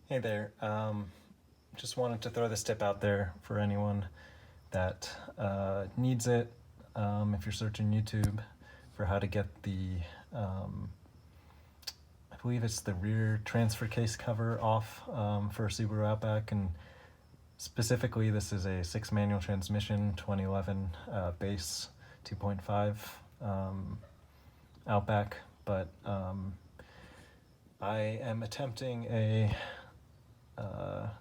Hey there, just wanted to throw this tip out there for anyone that needs it. If you're searching YouTube for how to get the, I believe it's the rear transfer case cover off for a Subaru Outback, and specifically this is a 6-manual transmission, 2011 base 2.5 Outback, but I am attempting a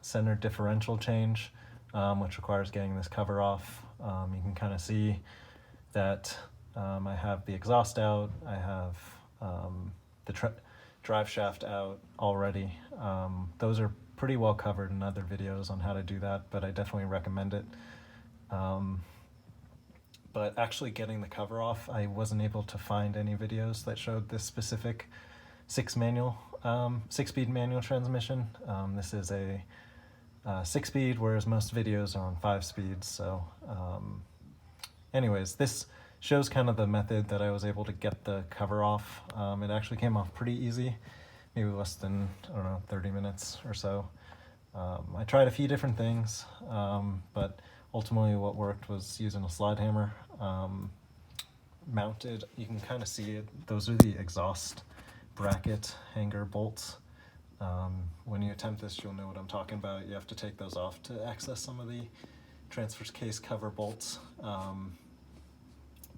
center differential change, which requires getting this cover off. You can kind of see that I have the exhaust out, I have the drive shaft out already. Those are pretty well covered in other videos on how to do that, but I definitely recommend it. But actually getting the cover off, I wasn't able to find any videos that showed this specific 6-speed manual transmission. This is a 6-speed, whereas most videos are on 5 speeds. So anyways, this shows kind of the method that I was able to get the cover off. It actually came off pretty easy, maybe less than, I don't know, 30 minutes or so. I tried a few different things, but ultimately what worked was using a slide hammer mounted. You can kind of see it. Those are the exhaust bracket hanger bolts. When you attempt this, you'll know what I'm talking about. You have to take those off to access some of the transfer case cover bolts.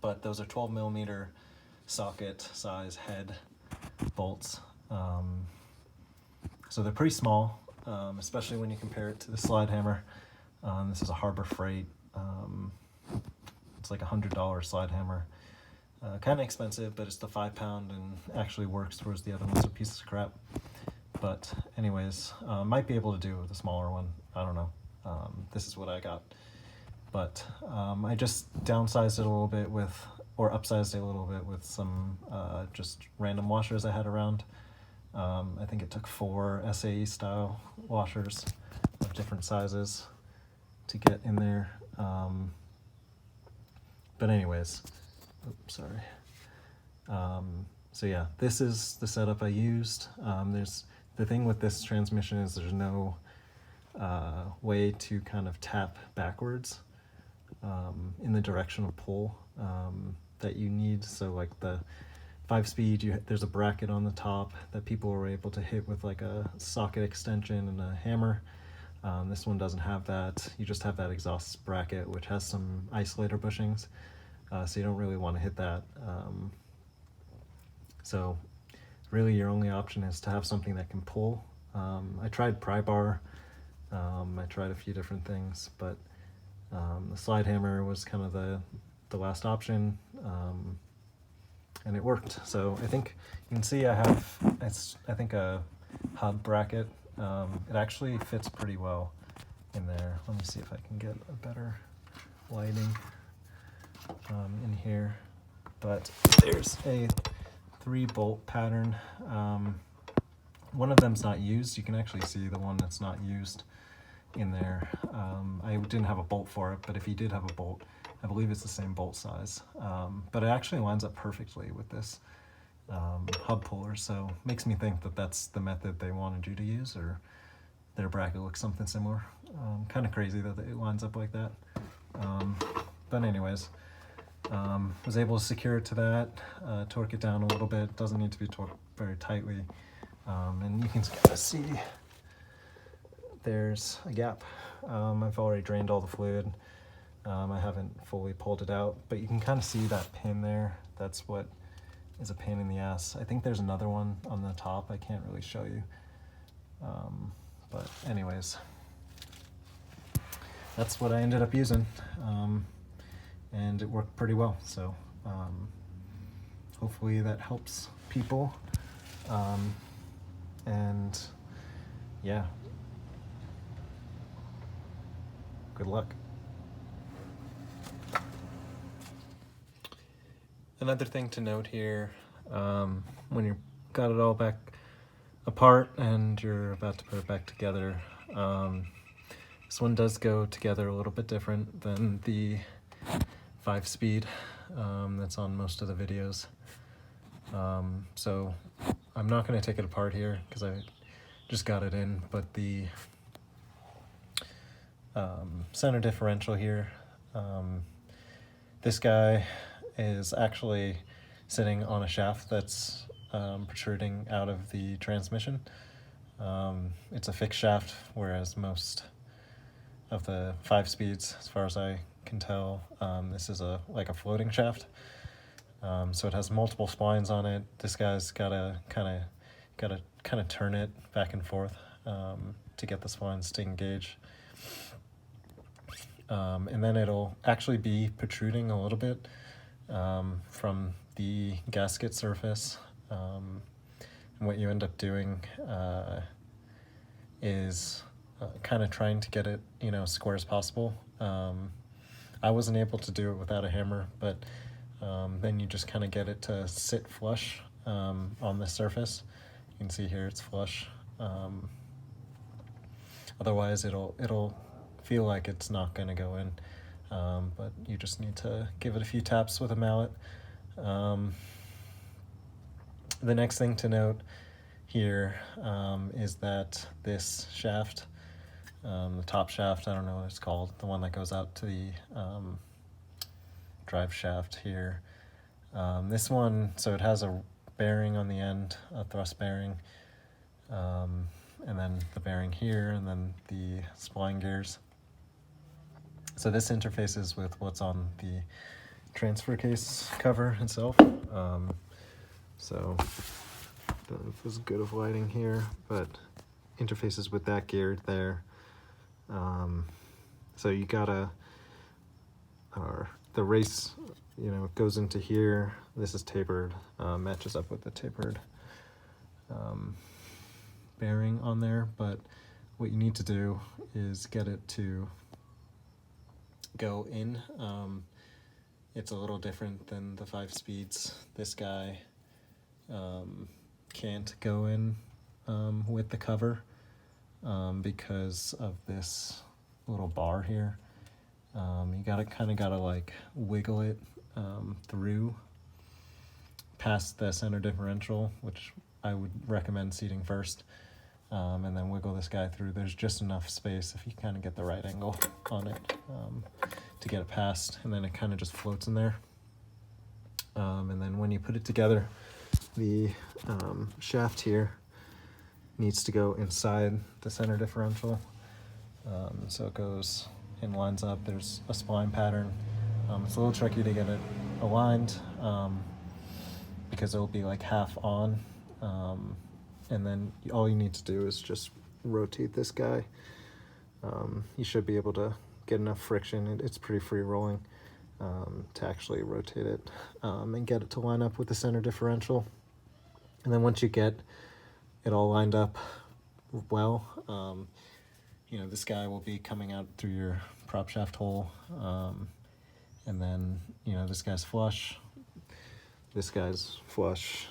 But those are 12mm socket size head bolts. So they're pretty small, especially when you compare it to the slide hammer. This is a Harbor Freight. It's like $100 slide hammer. Kind of expensive, but it's the 5-pound and actually works, whereas the other one's a piece of crap. But anyways, might be able to do with a smaller one. I don't know. This is what I got. But I just downsized it a little bit with, or upsized it a little bit with some just random washers I had around. I think it took 4 SAE style washers of different sizes to get in there. But anyways, oops, sorry. So yeah, this is the setup I used. There's the thing with this transmission is there's no way to kind of tap backwards in the direction of pull that you need. So like the 5-speed, there's a bracket on the top that people were able to hit with like a socket extension and a hammer. This one doesn't have that. You just have that exhaust bracket, which has some isolator bushings, so you don't really want to hit that. So really your only option is to have something that can pull. I tried pry bar, I tried a few different things, but the slide hammer was kind of the last option, and it worked. So I think you can see I have, I think a hub bracket. It actually fits pretty well in there. Let me see if I can get a better lighting in here. But there's a 3-bolt pattern. One of them's not used. You can actually see the one that's not used in there. I didn't have a bolt for it, but if you did have a bolt, I believe it's the same bolt size. But it actually lines up perfectly with this hub puller, so makes me think that that's the method they wanted you to use, or their bracket looks something similar. Kind of crazy that it lines up like that. But anyways, was able to secure it to that, torque it down a little bit. Doesn't need to be torqued very tightly, and you can kind of see there's a gap. I've already drained all the fluid. I haven't fully pulled it out, but you can kind of see that pin there. That's what is a pain in the ass. I think there's another one on the top I can't really show you. But anyways, that's what I ended up using, and it worked pretty well. So hopefully that helps people, and yeah, good luck. Another thing to note here, when you've got it all back apart and you're about to put it back together, this one does go together a little bit different than the 5-speed that's on most of the videos. So I'm not going to take it apart here because I just got it in, but the center differential here, this guy is actually sitting on a shaft that's protruding out of the transmission. It's a fixed shaft, whereas most of the 5 speeds, as far as I can tell, this is like a floating shaft. So it has multiple splines on it. This guy's gotta kind of turn it back and forth to get the splines to engage. And then it'll actually be protruding a little bit from the gasket surface. And what you end up doing is kind of trying to get it, square as possible. I wasn't able to do it without a hammer, but then you just kind of get it to sit flush on the surface. You can see here it's flush. Otherwise, it'll feel like it's not going to go in, but you just need to give it a few taps with a mallet. The next thing to note here is that this shaft, the top shaft, I don't know what it's called, the one that goes out to the drive shaft here. This one, so it has a bearing on the end, a thrust bearing, and then the bearing here, and then the spline gears. So this interfaces with what's on the transfer case cover itself. So I don't know if it's good of lighting here, but interfaces with that gear there. So you gotta, the race, it goes into here. This is tapered, matches up with the tapered bearing on there, but what you need to do is get it to go in. It's a little different than the 5 speeds. This guy can't go in with the cover because of this little bar here. You gotta like wiggle it through past the center differential, which I would recommend seating first, and then wiggle this guy through. There's just enough space if you kind of get the right angle on it to get it past, and then it kind of just floats in there. And then when you put it together, the shaft here needs to go inside the center differential. So it goes and lines up. There's a spline pattern. It's a little tricky to get it aligned because it'll be like half on. And then all you need to do is just rotate this guy. You should be able to get enough friction. It's pretty free rolling to actually rotate it and get it to line up with the center differential. And then once you get it all lined up well, this guy will be coming out through your prop shaft hole. And then, this guy's flush. This guy's flush,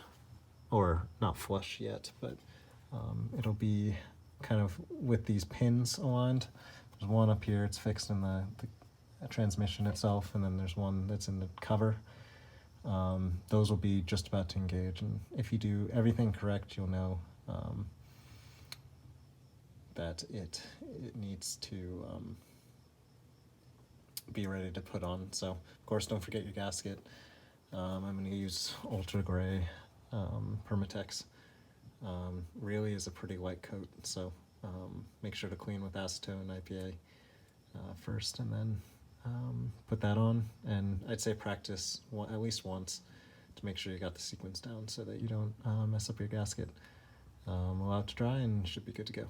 or not flush yet, but it'll be kind of with these pins aligned. There's one up here, it's fixed in the transmission itself, and then there's one that's in the cover. Those will be just about to engage, and if you do everything correct, you'll know that it needs to be ready to put on. So, of course, don't forget your gasket. I'm going to use Ultra Gray Permatex. Really is a pretty light coat, so make sure to clean with acetone IPA first, and then put that on. And I'd say practice at least once to make sure you got the sequence down so that you don't mess up your gasket. Allow it to dry and should be good to go.